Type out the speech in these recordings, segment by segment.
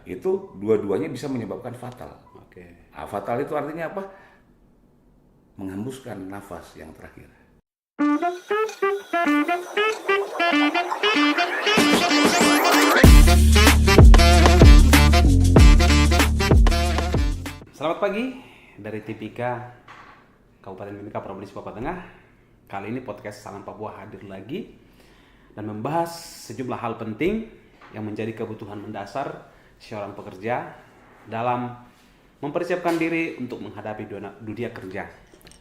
itu dua-duanya bisa menyebabkan fatal. Oke. Nah, fatal itu artinya apa? Menghembuskan nafas yang terakhir. Selamat pagi dari Tipika Kabupaten Mimika, Provinsi Papua Tengah. Kali ini podcast Salam Papua hadir lagi dan membahas sejumlah hal penting yang menjadi kebutuhan mendasar seorang pekerja dalam mempersiapkan diri untuk menghadapi dunia kerja.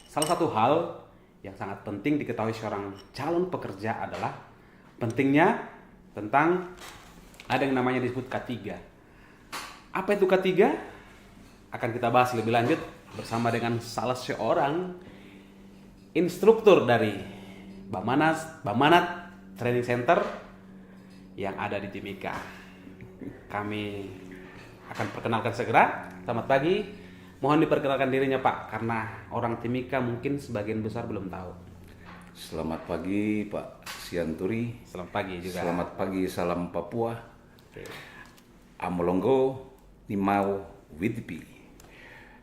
Salah satu hal yang sangat penting diketahui seorang calon pekerja adalah pentingnya tentang ada yang namanya disebut K3. Apa itu K3? Akan kita bahas lebih lanjut bersama dengan salah seorang instruktur dari Bamanat Training Center yang ada di Timika. Kami akan perkenalkan segera. Selamat pagi. Mohon diperkenalkan dirinya Pak, karena orang Timika mungkin sebagian besar belum tahu. Selamat pagi Pak Sianturi. Selamat pagi juga. Selamat pagi, salam Papua. Oke. Amolongo Nimau Witipi.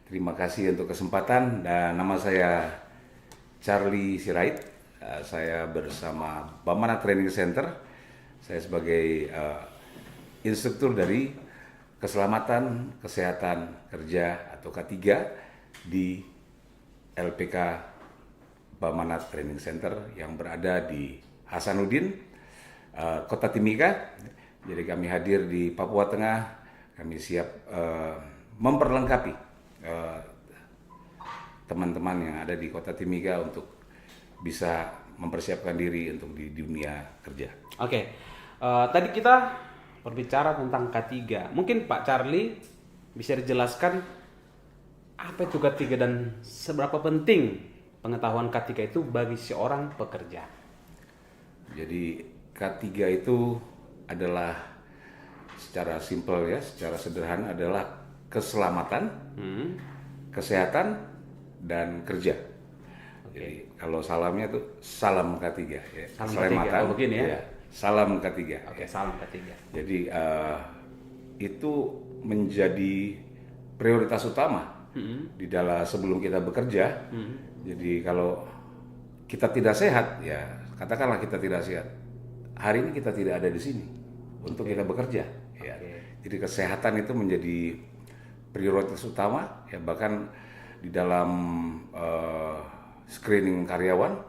Terima kasih untuk kesempatan, dan nama saya Charlie Sirait. Saya bersama Bamanat Training Center. Saya sebagai instruktur dari Keselamatan Kesehatan Kerja atau K3 di LPK Bamanat Training Center yang berada di Hasanuddin, Kota Timika. Jadi kami hadir di Papua Tengah. Kami siap memperlengkapi teman-teman yang ada di Kota Timika untuk bisa mempersiapkan diri untuk di dunia kerja. Oke. Tadi kita berbicara tentang K3. Mungkin Pak Charlie bisa dijelaskan apa itu K3 dan seberapa penting pengetahuan K3 itu bagi seorang pekerja. Jadi K3 itu adalah secara simpel ya, secara sederhana adalah keselamatan, kesehatan, dan kerja. Jadi kalau salamnya itu salam K3 ya. Salam Keselamatan, K3, begini ya. Salam K3. Oke, salam K3. Jadi itu menjadi prioritas utama di dalam sebelum kita bekerja. Jadi kalau kita tidak sehat, ya katakanlah kita tidak sehat, hari ini kita tidak ada di sini untuk kita bekerja. Ya. Jadi kesehatan itu menjadi prioritas utama. Ya, bahkan di dalam screening karyawan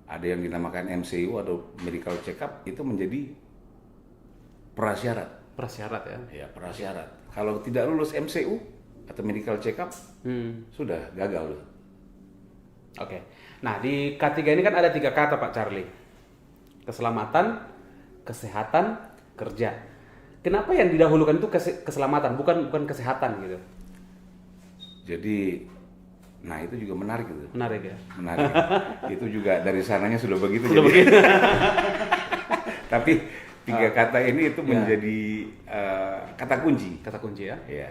ada yang dinamakan MCU atau medical check up, itu menjadi prasyarat. Prasyarat ya. Ya, prasyarat. Kalau tidak lulus MCU atau medical check up, sudah gagal. Oke. Nah, di K3 ini kan ada 3 kata Pak Charlie. Keselamatan, kesehatan, kerja. Kenapa yang didahulukan itu keselamatan, bukan kesehatan gitu? Jadi, nah itu juga menarik itu. Menarik ya. Menarik. Itu juga dari sananya sudah begitu. Sudah jadi. begitu. Tapi 3 kata ini itu menjadi kata kunci. Kata kunci ya. Ya,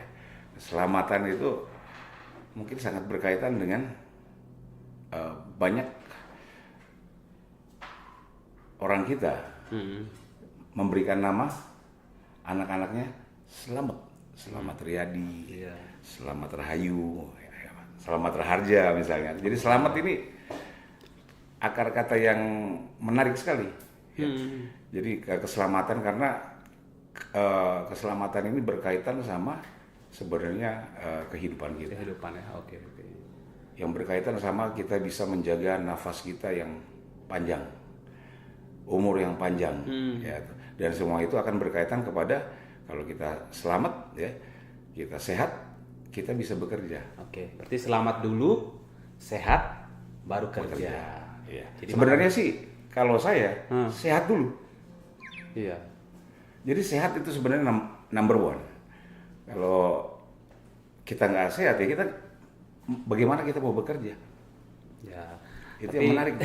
keselamatan itu mungkin sangat berkaitan dengan banyak orang kita memberikan nama anak-anaknya Selamat Riyadi, Selamat Rahayu, Selamat Raharja misalnya. Jadi selamat ini akar kata yang menarik sekali. Ya. Jadi keselamatan, karena keselamatan ini berkaitan sama sebenarnya kehidupan kita. Kehidupan ya. Oke. Yang berkaitan sama kita bisa menjaga nafas kita yang panjang, umur yang panjang, ya. Dan semua itu akan berkaitan kepada kalau kita selamat, ya, kita sehat, kita bisa bekerja. Oke, berarti selamat dulu, sehat, baru kerja. Ya. Jadi sebenarnya sih kalau saya sehat dulu. Iya. Jadi sehat itu sebenarnya number one. Kalau kita nggak sehat, ya kita bagaimana kita mau bekerja? Ya. Itu yang menarik.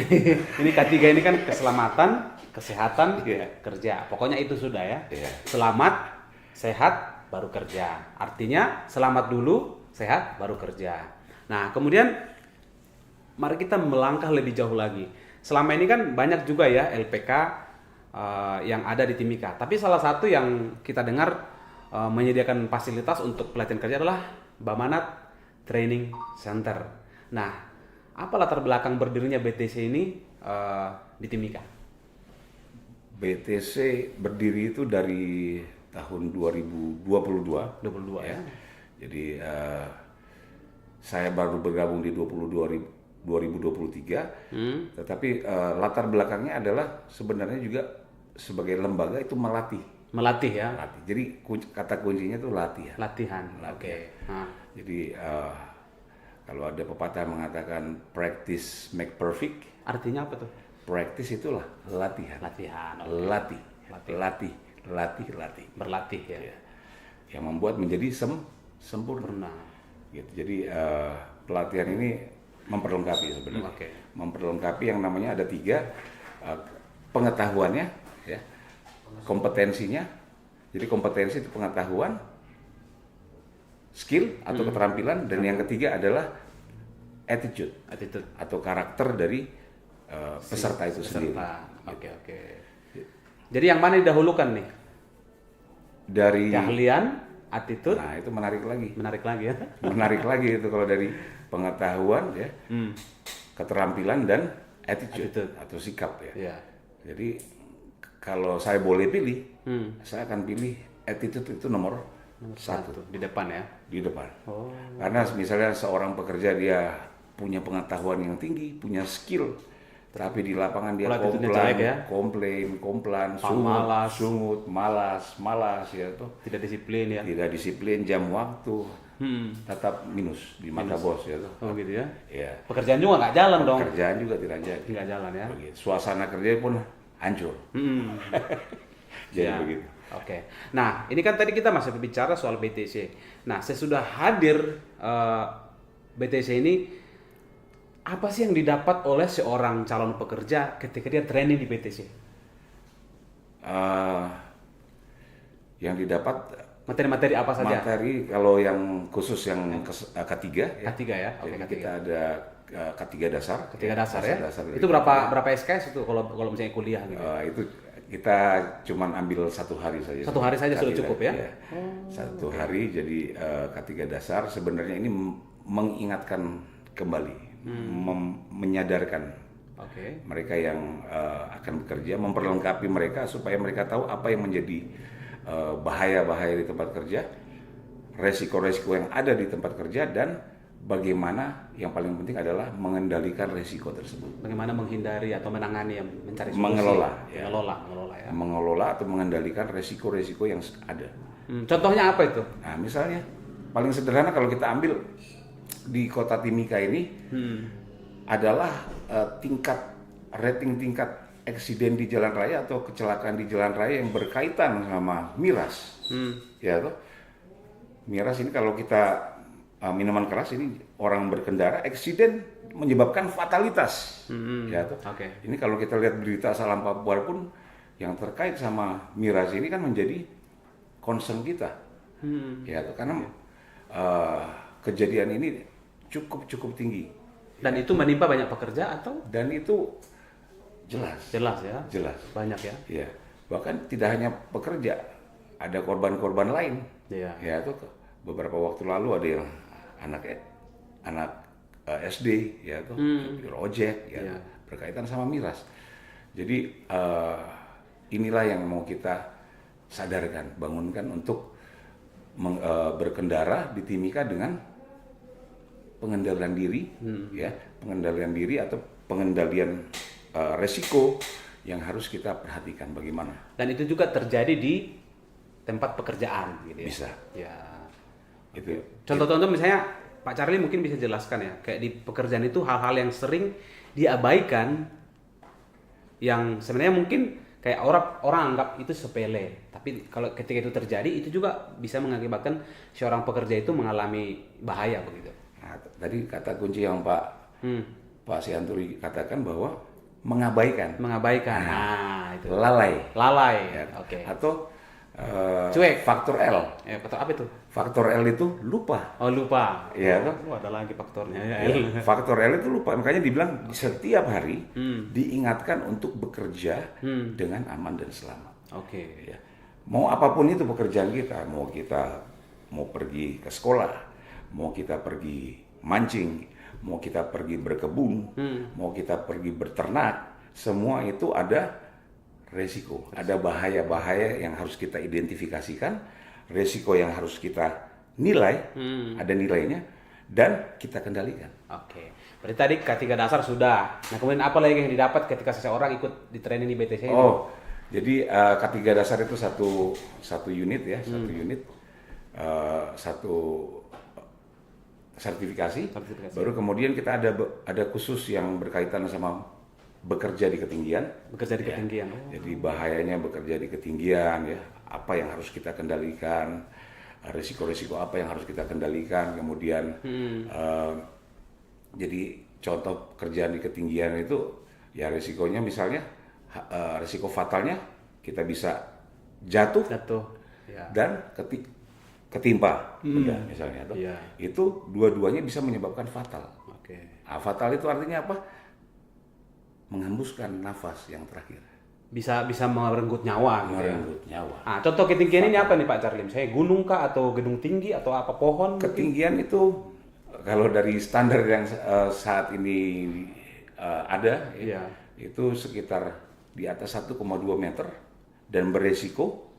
Ini K3 ini kan keselamatan, kesehatan, kerja. Pokoknya itu sudah ya. Selamat, sehat, baru kerja. Artinya selamat dulu, sehat, baru kerja. Nah, kemudian mari kita melangkah lebih jauh lagi. Selama ini kan banyak juga ya LPK yang ada di Timika. Tapi salah satu yang kita dengar menyediakan fasilitas untuk pelatihan kerja adalah Bamanat Training Center. Nah, apa latar belakang berdirinya BTC ini di Timika? BTC berdiri itu dari tahun 2022. 22 ya. Jadi saya baru bergabung di 2023. Tetapi latar belakangnya adalah sebenarnya juga sebagai lembaga itu melatih. Melatih ya. Melatih. Jadi kata kuncinya itu latihan. Latihan. Oke. Jadi kalau ada pepatah mengatakan practice make perfect. Artinya apa tuh? Practice itulah latihan. Latihan. Latih. Berlatih ya. Yang membuat menjadi sempurna. Gitu. Jadi pelatihan ini memperlengkapi sebenarnya. Memperlengkapi yang namanya ada 3 pengetahuannya, ya, kompetensinya. Jadi kompetensi itu pengetahuan, skill atau keterampilan, dan yang ketiga adalah attitude atau karakter dari peserta itu sendiri. Oke. Jadi yang mana didahulukan nih? Dari keahlian, attitude. Nah, itu menarik lagi ya. Menarik lagi itu kalau dari pengetahuan ya, keterampilan dan attitude atau sikap ya. Jadi kalau saya boleh pilih, saya akan pilih attitude itu nomor 1 di depan ya. Di depan. Karena misalnya seorang pekerja dia punya pengetahuan yang tinggi, punya skill, tapi di lapangan dia komplan, sungut, malas ya tuh. Tidak disiplin ya. Tidak disiplin, jam waktu, tetap minus di mata bos ya tuh. Oh gitu ya. Iya. Pekerjaan juga nggak jalan dong. Pekerjaan juga tidak jadi. Nggak jalan ya. Begitu. Suasana kerja pun hancur. Jadi begitu. Oke. Nah, ini kan tadi kita masih berbicara soal BTC. Nah, sesudah hadir BTC ini, apa sih yang didapat oleh seorang calon pekerja ketika dia training di BTC? Yang didapat materi-materi apa saja? Materi kalau yang khusus yang ketiga ya. Ketiga ya. Oke, kita ada ketiga dasar. Ketiga dasar ya. Itu berapa SKS itu kalau misalnya kuliah gitu? Itu kita cuman ambil 1 hari saja. 1 hari saja sudah cukup ya? Satu hari. Jadi ketiga dasar sebenarnya ini mengingatkan kembali. Menyadarkan mereka yang akan bekerja, memperlengkapi mereka supaya mereka tahu apa yang menjadi bahaya-bahaya di tempat kerja, resiko-resiko yang ada di tempat kerja, dan bagaimana yang paling penting adalah mengendalikan resiko tersebut. Bagaimana menghindari atau menangani, mencari solusi. Mengelola atau mengendalikan resiko-resiko yang ada. Contohnya apa itu? Nah, misalnya paling sederhana kalau kita ambil di kota Timika ini adalah rating tingkat eksiden di jalan raya atau kecelakaan di jalan raya yang berkaitan sama miras. Ya toh. Miras ini kalau kita minuman keras ini orang berkendara eksiden menyebabkan fatalitas. Ya toh. Ini kalau kita lihat berita Salam Papua pun yang terkait sama miras ini kan menjadi concern kita. Ya toh, karena kejadian ini cukup tinggi. Dan itu menimpa banyak pekerja atau? Dan itu jelas ya. Jelas. Banyak ya. Iya. Bahkan tidak hanya pekerja, ada korban-korban lain. Iya. Ya itu beberapa waktu lalu ada yang anak SD ya tuh supir ojek ya berkaitan sama miras. Jadi inilah yang mau kita sadarkan, bangunkan untuk berkendara di Timika dengan pengendalian diri, pengendalian diri atau pengendalian resiko yang harus kita perhatikan bagaimana. Dan itu juga terjadi di tempat pekerjaan, gitu ya. Bisa. Ya. Itu. Contoh-contoh misalnya Pak Charlie mungkin bisa jelaskan ya, kayak di pekerjaan itu hal-hal yang sering diabaikan, yang sebenarnya mungkin kayak orang anggap itu sepele, tapi kalau ketika itu terjadi itu juga bisa mengakibatkan seorang pekerja itu mengalami bahaya begitu. Nah, tadi kata kunci yang Pak Sianturi katakan bahwa mengabaikan. Nah, itu. Lalai. Ya. Atau cuek. Faktor L. Faktor apa itu? Faktor L itu lupa. Oh, lupa. Ya, ada lagi faktornya ya. Faktor L itu lupa. Makanya dibilang setiap hari diingatkan untuk bekerja dengan aman dan selamat. Ya. Mau apapun itu pekerjaan kita mau pergi ke sekolah, mau kita pergi mancing, mau kita pergi berkebun, mau kita pergi berternak, semua itu ada resiko, ada bahaya-bahaya yang harus kita identifikasikan, resiko yang harus kita nilai, ada nilainya, dan kita kendalikan. Oke. Berarti tadi K3 dasar sudah. Nah, kemudian apa lagi yang didapat ketika seseorang ikut di training di BTC ini? Oh, jadi K3 dasar itu satu unit ya, satu sertifikasi. Baru kemudian kita ada khusus yang berkaitan sama bekerja di ketinggian. Bekerja di ketinggian. Jadi bahayanya bekerja di ketinggian ya, apa yang harus kita kendalikan, risiko-risiko apa yang harus kita kendalikan, kemudian jadi contoh pekerjaan di ketinggian itu ya risikonya misalnya risiko fatalnya kita bisa jatuh ya. dan ketimpa benda misalnya itu dua-duanya bisa menyebabkan fatal. Nah, fatal itu artinya apa? Menghembuskan nafas yang terakhir. Bisa merenggut nyawa. Nyawa. Ah, contoh ketinggian ini apa nih Pak Charlie? Saya gunung kah atau gedung tinggi atau apa pohon? Ketinggian itu kalau dari standar yang saat ini ada itu sekitar di atas 1,2 meter dan beresiko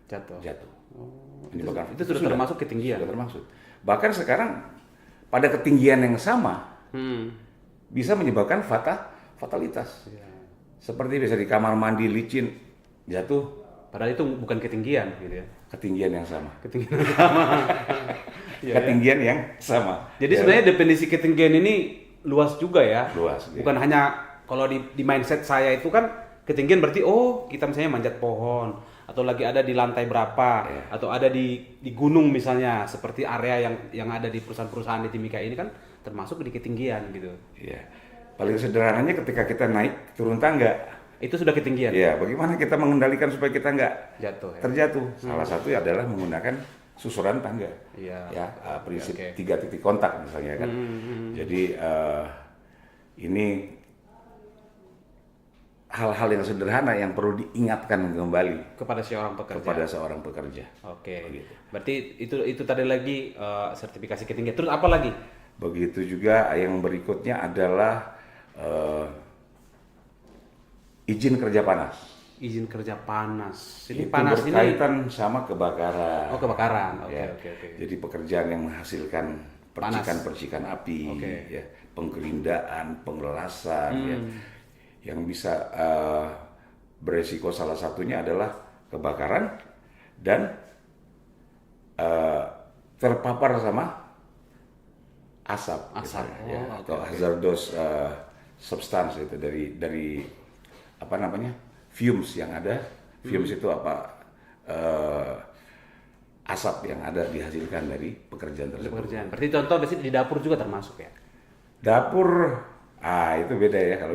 jatuh. Itu sudah termasuk ketinggian. Sudah termasuk. Bahkan sekarang pada ketinggian yang sama bisa menyebabkan fatalitas. Seperti bisa di kamar mandi licin jatuh. Padahal itu bukan ketinggian gitu ya. Ketinggian yang sama. Ketinggian yang sama. Jadi sebenarnya definisi ketinggian ini luas juga ya. Luas. Bukan hanya kalau di mindset saya itu kan ketinggian berarti kita misalnya manjat pohon atau lagi ada di lantai berapa atau ada di gunung misalnya seperti area yang ada di perusahaan-perusahaan di Timika ini kan termasuk di ketinggian gitu. Iya. Paling sederhananya ketika kita naik turun tangga itu sudah ketinggian. Iya, bagaimana kita mengendalikan supaya kita nggak terjatuh? Salah satu adalah menggunakan susuran tangga. Ya, prinsip 3 titik kontak misalnya kan. Jadi ini hal-hal yang sederhana yang perlu diingatkan kembali kepada seorang pekerja. Oke. Begitu. Berarti itu tadi lagi sertifikasi ketinggian. Terus apa lagi? Begitu juga yang berikutnya adalah izin kerja panas. Izin kerja panas. Ini panas berkaitan sama kebakaran. Oh, kebakaran. Oke. Jadi pekerjaan yang menghasilkan percikan api, ya, penggerindaan, penglelasan, ya, yang bisa beresiko salah satunya adalah kebakaran dan terpapar sama asap, atau hazardous substance itu dari apa namanya fumes yang ada. Fumes itu apa? Asap yang ada dihasilkan dari pekerjaan tersebut. Berarti contoh di dapur juga termasuk ya? Dapur, itu beda ya kalau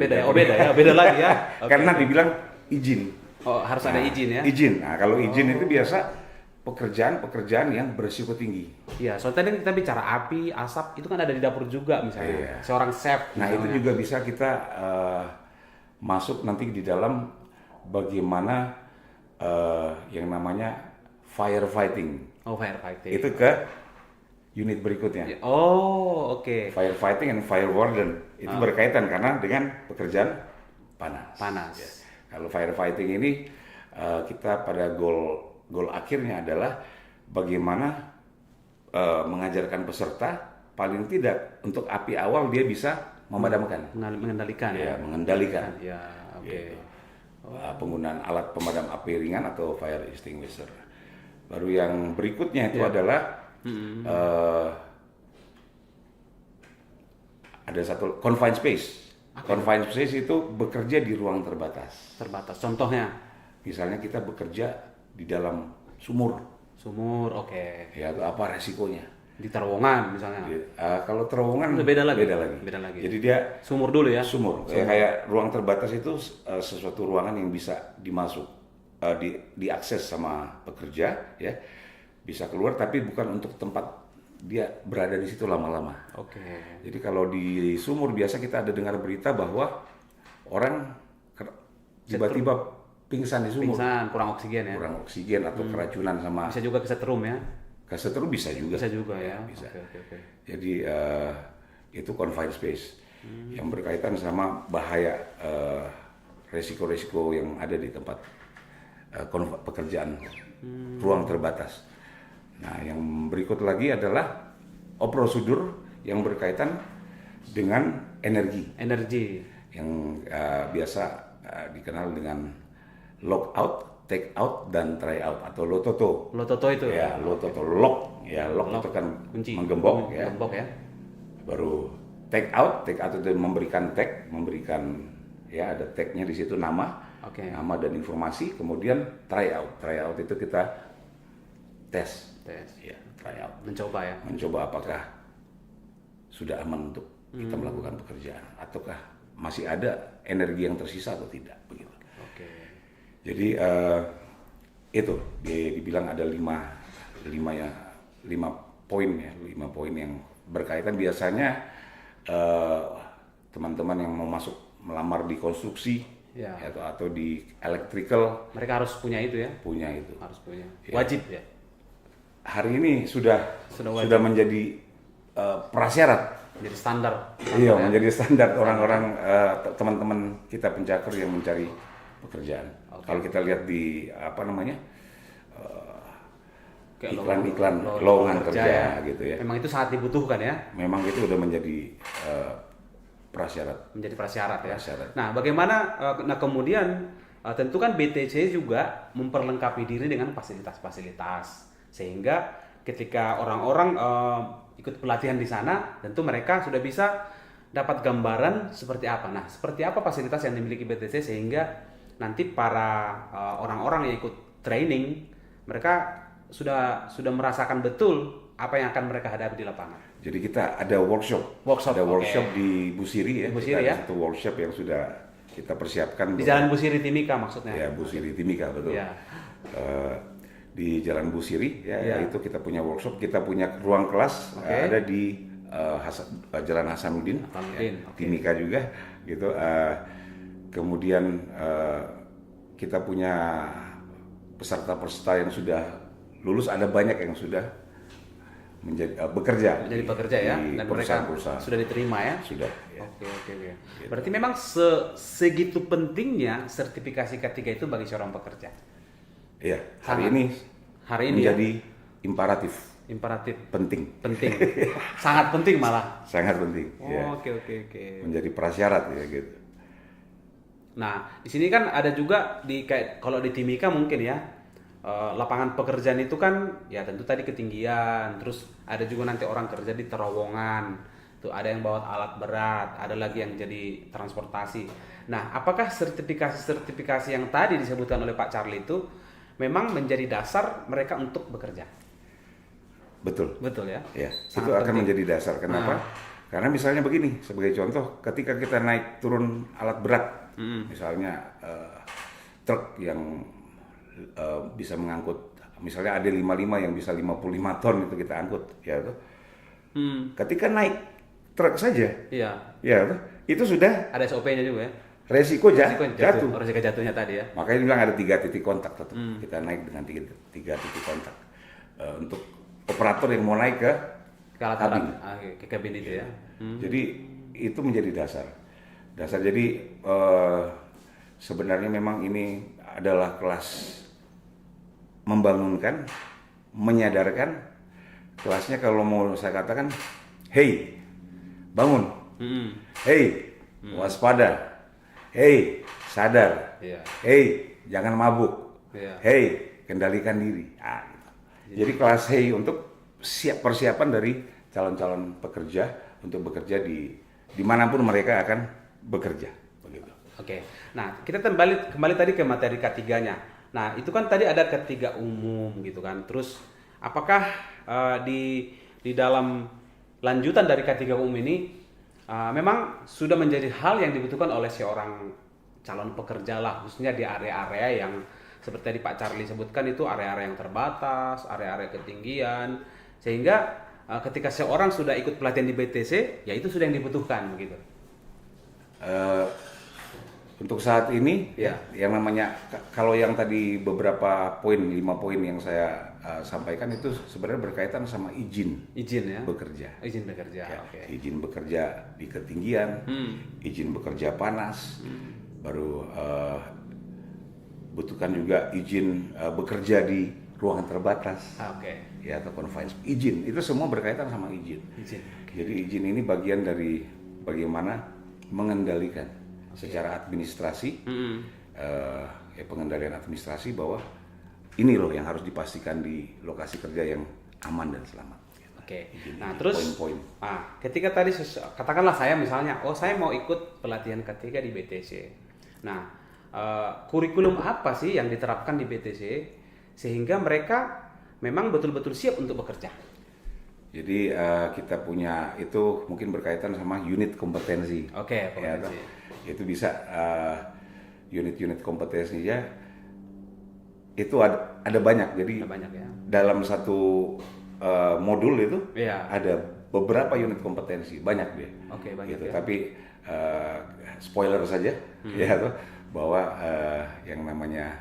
beda lagi ya. Karena dibilang izin. Oh, harus ada izin ya? Izin. Nah, kalau izin itu biasa pekerjaan yang berisiko tinggi. Iya, soalnya tadi kita bicara api, asap, itu kan ada di dapur juga misalnya. Seorang chef. Nah, itu juga bisa kita masuk nanti di dalam bagaimana yang namanya firefighting. Oh, firefighting. Itu ke unit berikutnya. Oh, oke. Firefighting and fire warden itu berkaitan karena dengan pekerjaan panas. Yes. Kalau firefighting ini kita pada goal akhirnya adalah bagaimana mengajarkan peserta paling tidak untuk api awal dia bisa memadamkan, mengendalikan. Ya, oke. Gitu. Penggunaan alat pemadam api ringan atau fire extinguisher. Baru yang berikutnya itu adalah ada satu confined space. Confined space itu bekerja di ruang terbatas. Contohnya? Misalnya kita bekerja di dalam sumur. Oke. Ya, apa resikonya? Di terowongan misalnya. Kalau terowongan beda lagi. Jadi dia sumur dulu ya. Sumur. Kayak ruang terbatas itu sesuatu ruangan yang bisa diakses sama pekerja ya. Bisa keluar tapi bukan untuk tempat dia berada di situ lama-lama. Oke. Jadi kalau di sumur biasa kita ada dengar berita bahwa orang tiba-tiba pingsan di sumur, Pingsan, kurang oksigen ya. kurang oksigen atau keracunan sama Bisa juga kesetrum ya. kesetrum bisa juga. Bisa juga ya. Bisa. Oke. Jadi itu confined space yang berkaitan sama bahaya resiko-resiko yang ada di tempat pekerjaan ruang terbatas. Nah, yang berikut lagi adalah prosedur yang berkaitan dengan energi yang biasa dikenal dengan lockout, take out, dan try out atau lototo. Lototo itu Ya, lototo lock. Ya, lock itu kan kunci. menggembok ya. Menggembok ya. Baru take out itu memberikan tag, ya ada tagnya di situ nama, Oke. nama dan informasi. Kemudian try out itu kita tes, ya try out, mencoba apakah sudah aman untuk kita melakukan pekerjaan, ataukah masih ada energi yang tersisa atau tidak, begitu. Oke. Jadi itu dibilang ada lima poin yang berkaitan. Biasanya teman-teman yang mau masuk melamar di konstruksi Ya. atau di electrical Mereka harus punya itu ya. punya itu. Harus punya. Ya. Wajib ya. Hari ini sudah wajib. menjadi prasyarat. Jadi standar. Iya, ya. menjadi standar orang-orang teman-teman kita pencakar yang mencari pekerjaan. Oke. Kalau kita lihat di Kayak iklan-iklan lowongan kerja ya. gitu ya. Memang itu sangat dibutuhkan ya. Memang itu udah menjadi prasyarat. Menjadi prasyarat ya. Prasyarat. Nah, bagaimana kemudian tentu kan BTC juga memperlengkapi diri dengan fasilitas-fasilitas sehingga ketika orang-orang ikut pelatihan di sana, tentu mereka sudah bisa dapat gambaran seperti apa. Nah, seperti apa fasilitas yang dimiliki BTC sehingga nanti para orang-orang yang ikut training mereka sudah merasakan betul apa yang akan mereka hadapi di lapangan. Jadi kita ada workshop di Busiri ya. Busiri kita ya. ada satu workshop yang sudah kita persiapkan Di Jalan Busiri Timika maksudnya. Ya, Busiri Timika betul. Ya. Di Jalan Busiri Ya. itu kita punya workshop, kita punya ruang kelas ada di Jalan Hasanuddin, Timika juga gitu. Kemudian kita punya peserta-peserta yang sudah lulus, ada banyak yang sudah bekerja ya, di dan mereka perusahaan-perusahaan. sudah diterima ya. Sudah. Ya. Oke. Berarti memang segitu pentingnya sertifikasi K3 itu bagi seorang pekerja. Iya. Hari ini menjadi imperatif. Penting. Sangat penting malah. Sangat penting. Ya. Oke. Menjadi prasyarat ya gitu. Nah, di sini kan ada juga kalau di Timika mungkin ya. Lapangan pekerjaan itu kan ya tentu tadi ketinggian, terus ada juga nanti orang kerja di terowongan, tuh ada yang bawa alat berat, ada lagi yang jadi transportasi. Nah, apakah sertifikasi yang tadi disebutkan oleh Pak Charlie itu memang menjadi dasar mereka untuk bekerja? Betul ya. Ya, itu akan menjadi dasar. Kenapa? Karena misalnya begini, sebagai contoh, ketika kita naik turun alat berat, misalnya truk yang bisa mengangkut, misalnya ada 55 yang bisa 55 ton itu kita angkut, ya tuh. Ketika naik truk saja, ya tuh, itu sudah ada SOP-nya juga ya. Resiko jatuh. Resiko jatuhnya tadi ya. Makanya dibilang ada 3 titik kontak tetap. Kita naik dengan 3 titik kontak untuk operator yang mau naik ke kabin itu ya. Jadi itu menjadi dasar. Jadi sebenarnya memang ini adalah kelas membangunkan, menyadarkan. Kelasnya kalau mau saya katakan, hey, bangun, hey, waspada, hey, sadar, hey, jangan mabuk, hey, kendalikan diri. Gitu. Jadi kelas hey untuk persiapan dari calon-calon pekerja untuk bekerja di dimanapun mereka akan bekerja. Begitu. Oke. Nah, kita kembali tadi ke materi K3-nya. Nah, itu kan tadi ada K3 umum gitu kan. Terus apakah di dalam lanjutan dari K3 umum ini memang sudah menjadi hal yang dibutuhkan oleh seorang calon pekerja lah, khususnya di area-area yang seperti tadi Pak Charlie sebutkan itu area-area yang terbatas, area-area ketinggian, sehingga ketika seorang sudah ikut pelatihan di BTC, ya itu sudah yang dibutuhkan begitu. Untuk saat ini, Ya. yang namanya kalau yang tadi beberapa poin, 5 poin yang saya sampaikan itu sebenarnya berkaitan sama izin Izin ya. bekerja. Izin bekerja. Ya, Oke. izin bekerja di ketinggian, izin bekerja panas, baru butuhkan juga izin bekerja di ruangan terbatas, Oke. ya atau confined. Izin itu semua berkaitan sama izin. Izin. Jadi izin ini bagian dari bagaimana mengendalikan secara administrasi, ya pengendalian administrasi bahwa ini loh yang harus dipastikan di lokasi kerja yang aman dan selamat. Oke. Izin, Nah, ini terus poin-poin. ketika tadi katakanlah saya misalnya, saya mau ikut pelatihan ketiga di BTC. Nah, kurikulum apa sih yang diterapkan di BTC sehingga mereka memang betul-betul siap untuk bekerja? Jadi kita punya itu mungkin berkaitan sama unit kompetensi. Oke, Ya, kompetensi. itu bisa unit-unit kompetensinya itu ada banyak. Jadi Ada banyak ya. dalam satu modul itu Iya. ada beberapa unit kompetensi, banyak dia. Oke, banyak Gitu. ya. Tapi spoiler saja ya tuh bahwa yang namanya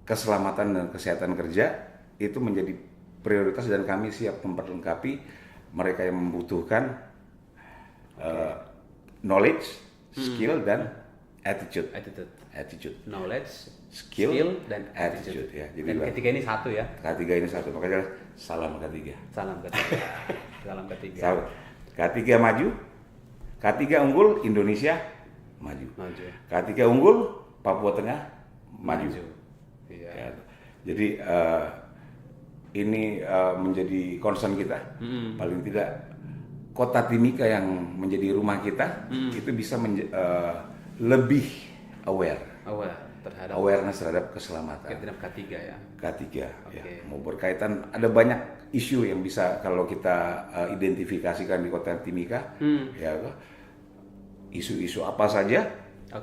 keselamatan dan kesehatan kerja itu menjadi prioritas dan kami siap memperlengkapi mereka yang membutuhkan knowledge, skill dan attitude. Attitude, Knowledge, skill, dan attitude ya. Jadi Dan ketiga ini satu ya. ketiga ini satu, makanya salam ketiga. Salam ketiga. Salam ketiga. Salam. Ketiga maju, ketiga unggul Indonesia maju. Maju. Ketiga unggul Papua Tengah maju. Iya. Ya. Jadi ini menjadi concern kita. Paling tidak kota Timika yang menjadi rumah kita itu bisa lebih aware. Terhadap Awareness terhadap keselamatan. ketiga ya. Ketiga, Oke. ya. Mau berkaitan ada banyak isu yang bisa kalau kita identifikasikan di kota Timika, ya isu-isu apa saja,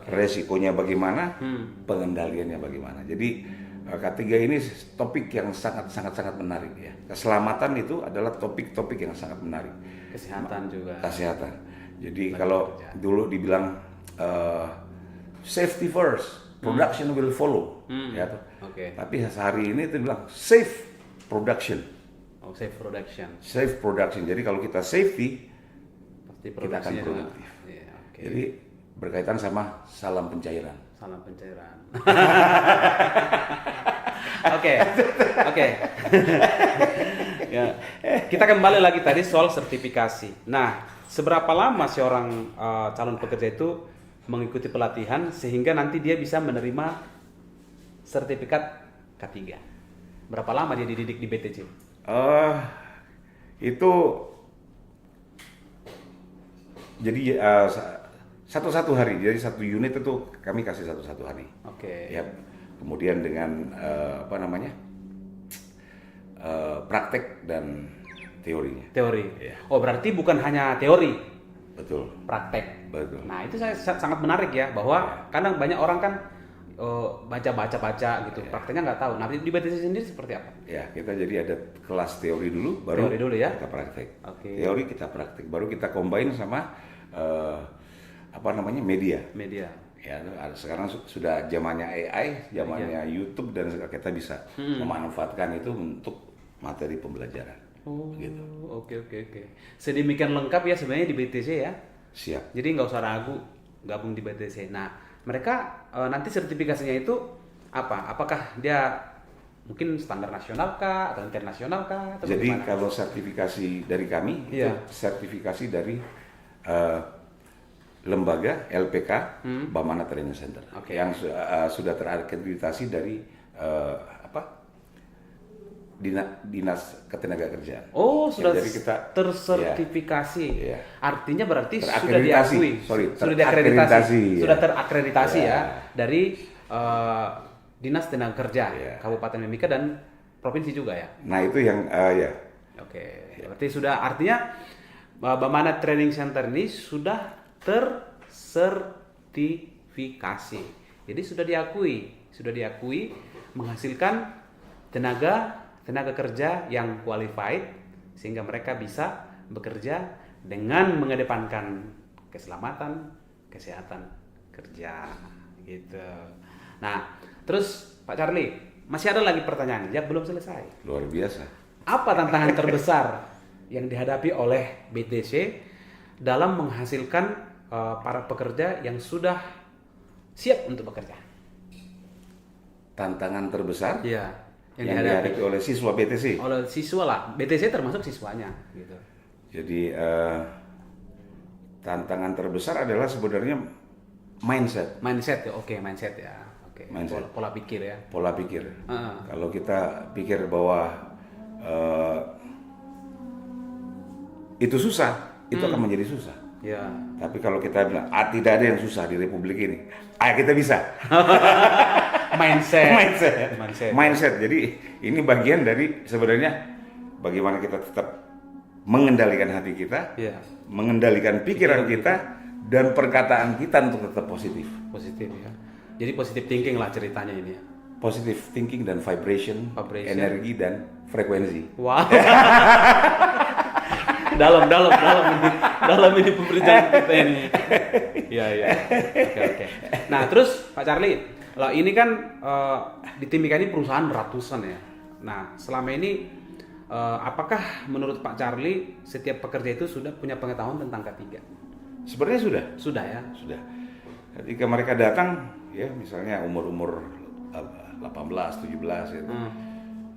resikonya bagaimana, pengendaliannya bagaimana. Jadi ketiga ini topik yang sangat menarik ya. Keselamatan itu adalah topik-topik yang sangat menarik. Kesehatan juga. Kesehatan. Jadi kalau dulu dibilang safety first, production will follow, ya tuh. Oke. Tapi hari ini itu bilang safe production. Oh, safe production. Safe production. Jadi kalau kita safety, Pasti kita akan produksinya juga. produktif. Iya, oke. Jadi berkaitan sama salam pencairan. Salam pencairan. Oke. Ya. Kita kembali lagi tadi soal sertifikasi. Nah, seberapa lama seorang calon pekerja itu mengikuti pelatihan sehingga nanti dia bisa menerima sertifikat K3? Berapa lama dia dididik di BTC? Itu jadi satu hari. Jadi satu unit itu kami kasih satu hari. Oke. Ya, kemudian dengan praktek dan teorinya. Teori. Iya. Oh, berarti bukan hanya teori, Betul. praktek. Betul. Nah, itu saya sangat menarik ya, bahwa kadang banyak orang kan baca gitu, prakteknya nggak tahu. Nah, di BTC sendiri seperti apa? Ya, kita jadi ada kelas teori dulu, baru Teori dulu ya? kita praktek. Oke. Teori kita praktek, baru kita combine sama media. Media. Ya, sekarang sudah zamannya AI, zamannya YouTube, dan kita bisa memanfaatkan itu untuk materi pembelajaran. Oh, Begitu. oke. Sedemikian lengkap ya sebenarnya di BTC ya. Siap. Jadi nggak usah ragu gabung di BTC. Nah, mereka nanti sertifikasinya itu apa? Apakah dia mungkin standar nasional kah atau internasional kah? Atau Jadi bagaimana? kalau sertifikasi dari kami, Iya. itu sertifikasi dari lembaga LPK Bamana Training Center, Oke. yang sudah terakreditasi dari Dinas Ketenagakerjaan. Oh, sudah jadi kita tersertifikasi. Iya. Artinya berarti sudah Terakreditasi. diakui, Sorry, sudah terakreditasi, diakreditasi, ya. sudah terakreditasi Ya. ya dari Dinas Tenaga Kerja Ya. Kabupaten Mimika dan provinsi juga ya. Nah itu yang ya. Oke, berarti sudah artinya Bamana Training Center ini sudah tersertifikasi. Jadi sudah diakui menghasilkan tenaga kerja yang qualified sehingga mereka bisa bekerja dengan mengedepankan keselamatan, kesehatan kerja gitu. Nah, terus Pak Charlie, masih ada lagi pertanyaan ya, belum selesai. Luar biasa. Apa tantangan terbesar yang dihadapi oleh BTC dalam menghasilkan para pekerja yang sudah siap untuk bekerja? Tantangan terbesar Iya, yang dihadapi oleh siswa BTC. Oleh siswa lah, BTC termasuk siswanya gitu. Jadi tantangan terbesar adalah sebenarnya mindset. Mindset ya, mindset ya. Oke. Mindset. Pola pikir ya. Pola pikir. Kalau kita pikir bahwa itu susah, itu akan menjadi susah. Ya. Tapi kalau kita bilang, tidak ada yang susah di Republik ini, kita bisa. Mindset. Jadi ini bagian dari sebenarnya bagaimana kita tetap mengendalikan hati kita, mengendalikan pikiran kita, dan perkataan kita untuk tetap positif. Positif ya. Jadi positive thinking lah ceritanya ini ya. Positive thinking dan vibration, energi dan frekuensi. Wow. dalam ini pemberitaan kita ini. Iya. Oke. Nah, terus Pak Charlie, lah ini kan di Timika ini perusahaan ratusan ya. Nah, selama ini apakah menurut Pak Charlie setiap pekerja itu sudah punya pengetahuan tentang K3? Sebenarnya sudah. Sudah ya? Sudah. Ketika mereka datang, ya misalnya umur 18, 17 gitu.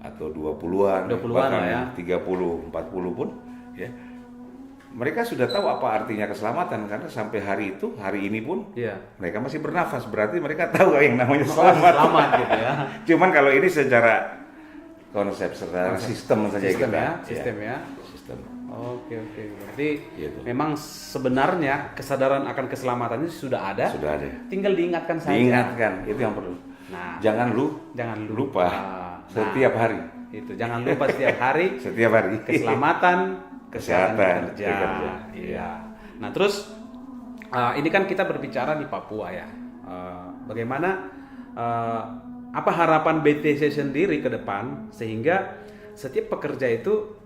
Atau 20-an, bahkan ya. 30, 40 pun ya. Mereka sudah tahu apa artinya keselamatan karena sampai hari ini pun mereka masih bernafas, berarti mereka tahu yang namanya selamat. Selamat gitu ya. Cuman kalau ini secara konsep, secara sistem saja sistem kita. Sistem. Oke. Berarti gitu. Memang sebenarnya kesadaran akan keselamatan itu sudah ada. Sudah ada. Tinggal diingatkan saja. Diingatkan, itu yang perlu. Nah, jangan lupa setiap hari. Itu jangan lupa setiap hari. Setiap hari. Keselamatan, kesehatan kerja. Iya. Nah, terus ini kan kita berbicara di Papua ya. Bagaimana apa harapan BTC sendiri ke depan sehingga setiap pekerja itu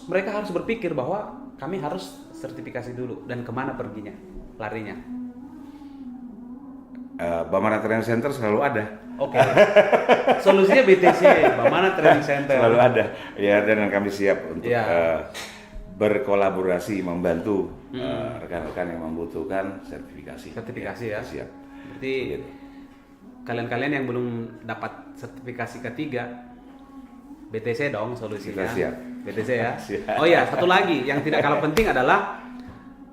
mereka harus berpikir bahwa kami harus sertifikasi dulu dan kemana perginya, larinya. Bamana Training Center selalu ada. Oke. Solusinya BTC, Bamana Training Center. Selalu ada. Ya, dan kami siap untuk berkolaborasi membantu rekan-rekan yang membutuhkan sertifikasi. Sertifikasi ya. Siap. Berarti kalian-kalian yang belum dapat sertifikasi ketiga, BTC dong solusinya. Kita siap. BTC ya. Siap. Oh ya, satu lagi yang tidak kalah penting adalah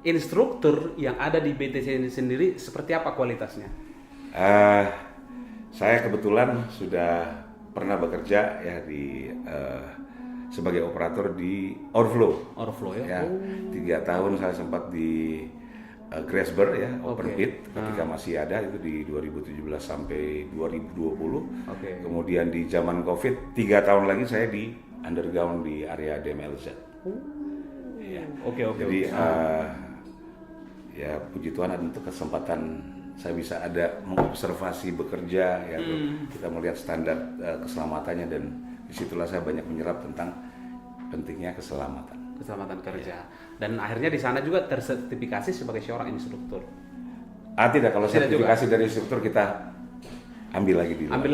instruktur yang ada di BTC ini sendiri seperti apa kualitasnya? Saya kebetulan sudah pernah bekerja ya sebagai operator di Orflow ya. 3 tahun saya sempat di Grasberg ya, open pit ketika masih ada itu di 2017 sampai 2020. Kemudian di zaman Covid 3 tahun lagi saya di underground di area DMLZ. Jadi ya puji Tuhan ada untuk kesempatan saya bisa ada mengobservasi bekerja ya, kita melihat standar keselamatannya dan disitulah saya banyak menyerap tentang pentingnya keselamatan kerja. Dan akhirnya di sana juga tersertifikasi sebagai seorang instruktur. Tidak, kalau sertifikasi dari instruktur kita ambil lagi ambil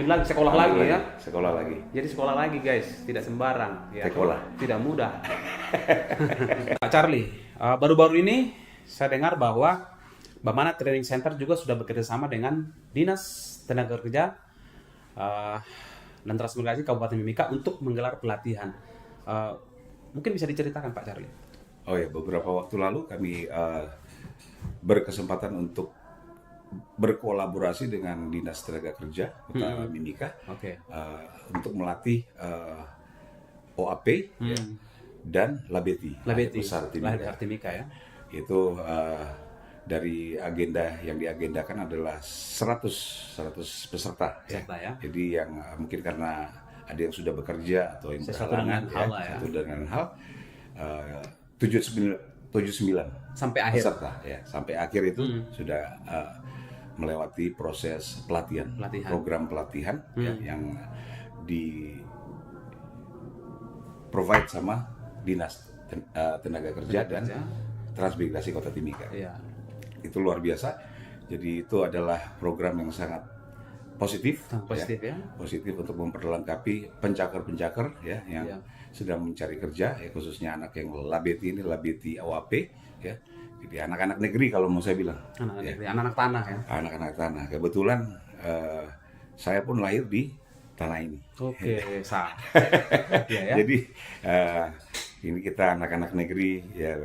lagi sekolah lagi ya. Sekolah lagi. Jadi sekolah lagi guys, tidak sembarang ya. Sekolah. Tidak mudah. Pak Charlie, baru-baru ini saya dengar bahwa Bamana Training Center juga sudah bekerja sama dengan Dinas Tenaga Kerja dan Transmigrasi Kabupaten Mimika untuk menggelar pelatihan. Mungkin bisa diceritakan Pak Charlie? Oh ya, beberapa waktu lalu kami berkesempatan untuk berkolaborasi dengan Dinas Tenaga Kerja Kota Mimika untuk melatih OAP dan Labeti Besar Timika ya. Itu dari agenda yang diagendakan adalah 100 peserta ya. Jadi yang mungkin karena ada yang sudah bekerja atau yang berhalangan satu dengan hal 79 sampai akhir peserta ya, sampai akhir itu sudah melewati proses pelatihan. Program pelatihan ya, yang di provide sama Dinas Tenaga Kerja dan Transmigrasi Kota Timika. Iya. Itu luar biasa. Jadi itu adalah program yang sangat positif, Positif ya. positif untuk memperlengkapi pencakar-pencakar ya yang Iya. sedang mencari kerja, ya khususnya anak yang labeti ini, labeti AWP ya. Jadi anak-anak negeri kalau mau saya bilang, Anak-anak ya. negeri, anak-anak tanah ya. Anak-anak tanah. Kebetulan saya pun lahir di tanah ini. Oke, sah. Iya ya. Jadi ini kita anak-anak negeri ya,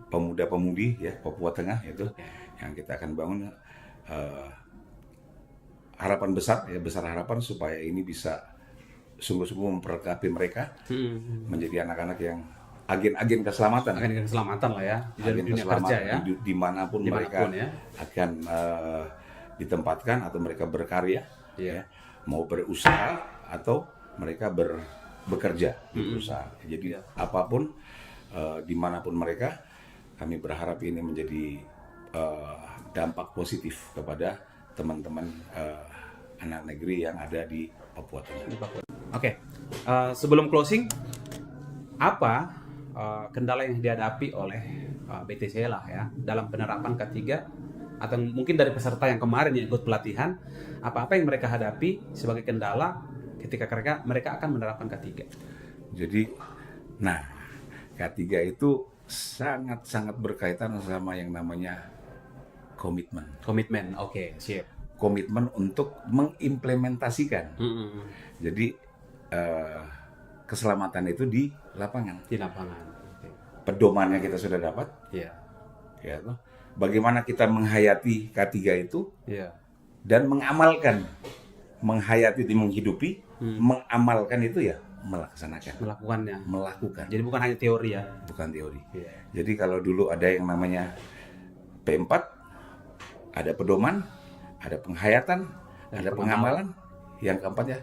pemuda-pemudi ya Papua Tengah itu yang kita akan bangun harapan besar ya, besar harapan supaya ini bisa sungguh-sungguh memperlengkapi mereka menjadi anak-anak yang agen-agen keselamatan. Akan keselamatan lah ya di dalam Agen dunia kerja ya. Dimanapun mereka ya. akan ditempatkan atau mereka berkarya, Iya. ya, mau berusaha atau mereka bekerja di perusahaan. Jadi apapun, dimanapun mereka, kami berharap ini menjadi dampak positif kepada teman-teman anak negeri yang ada di Papua Tengah. Oke, sebelum closing, apa kendala yang dihadapi oleh BTC lah ya dalam penerapan K3 atau mungkin dari peserta yang kemarin yang ikut pelatihan, apa-apa yang mereka hadapi sebagai kendala ketika mereka akan menerapkan K3? Jadi, nah, K3 itu sangat-sangat berkaitan sama yang namanya komitmen. Komitmen, oke, siap. Komitmen untuk mengimplementasikan. Jadi keselamatan itu di lapangan. Di lapangan. Oke. Pedomannya kita sudah dapat, Iya. ya toh. Bagaimana kita menghayati K3 itu Iya. dan mengamalkan, menghayati itu menghidupi, mengamalkan itu ya melaksanakan, Melakukannya. melakukan, Jadi bukan hanya teori ya. bukan teori. Iya. Jadi kalau dulu ada yang namanya P4, ada pedoman, ada penghayatan, ada pengamalan, yang keempatnya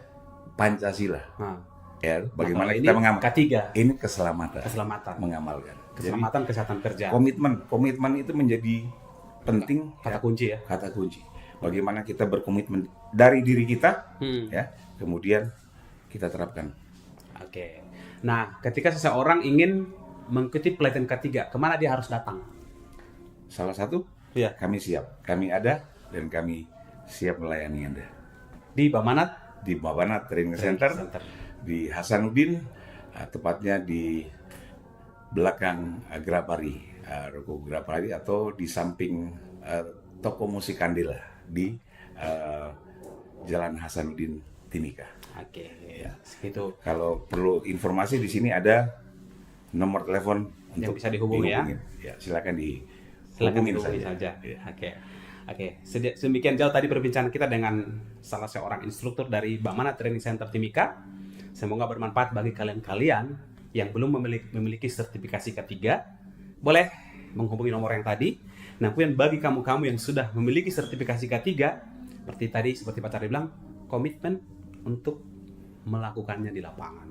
Pancasila. Nah, Ya, bagaimana ini kita mengamalkan? K3, Ini keselamatan, keselamatan, mengamalkan. keselamatan kesehatan kerja. Jadi, komitmen itu menjadi penting, Kata kunci ya. kata kunci. Bagaimana kita berkomitmen dari diri kita, ya, kemudian kita terapkan. Oke. Nah, ketika seseorang ingin mengikuti pelatihan K3, kemana dia harus datang? Salah satu, Iya. kami siap, kami ada dan kami siap melayani Anda. Di Bamanat Di Babanat Training Center, di Hasanuddin, tepatnya di belakang Grapari, Ruko Grapari, atau di samping toko musik Kandil di Jalan Hasanuddin Timika. Oke, Ya. segitu. Kalau perlu informasi di sini ada nomor telepon Yang untuk bisa dihubungi ya. Ya, silakan Silakan dihubungin dihubungi saja. saja. Oke. Sedemikian jauh tadi perbincangan kita dengan salah seorang instruktur dari Bamanat Training Center Timika. Semoga bermanfaat bagi kalian-kalian yang belum memiliki sertifikasi K3. Boleh menghubungi nomor yang tadi. Nah, kemudian bagi kamu-kamu yang sudah memiliki sertifikasi K3, seperti Pak Charlie bilang, komitmen untuk melakukannya di lapangan.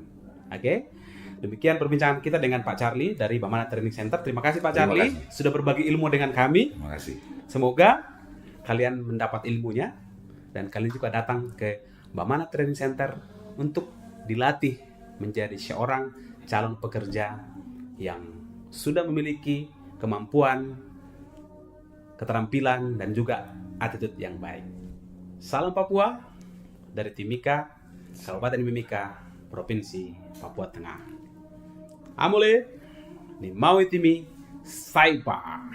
Oke? Demikian perbincangan kita dengan Pak Charlie dari Bamanat Training Center. Terima kasih Pak Terima Charlie kasih. sudah berbagi ilmu dengan kami. Terima kasih. Semoga kalian mendapat ilmunya dan kalian juga datang ke Bamanat Training Center untuk dilatih menjadi seorang calon pekerja yang sudah memiliki kemampuan, keterampilan, dan juga attitude yang baik. Salam Papua dari Timika, Kabupaten Mimika, Provinsi Papua Tengah. Amule, ni mau itimi, saipa.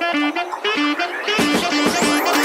Thank you.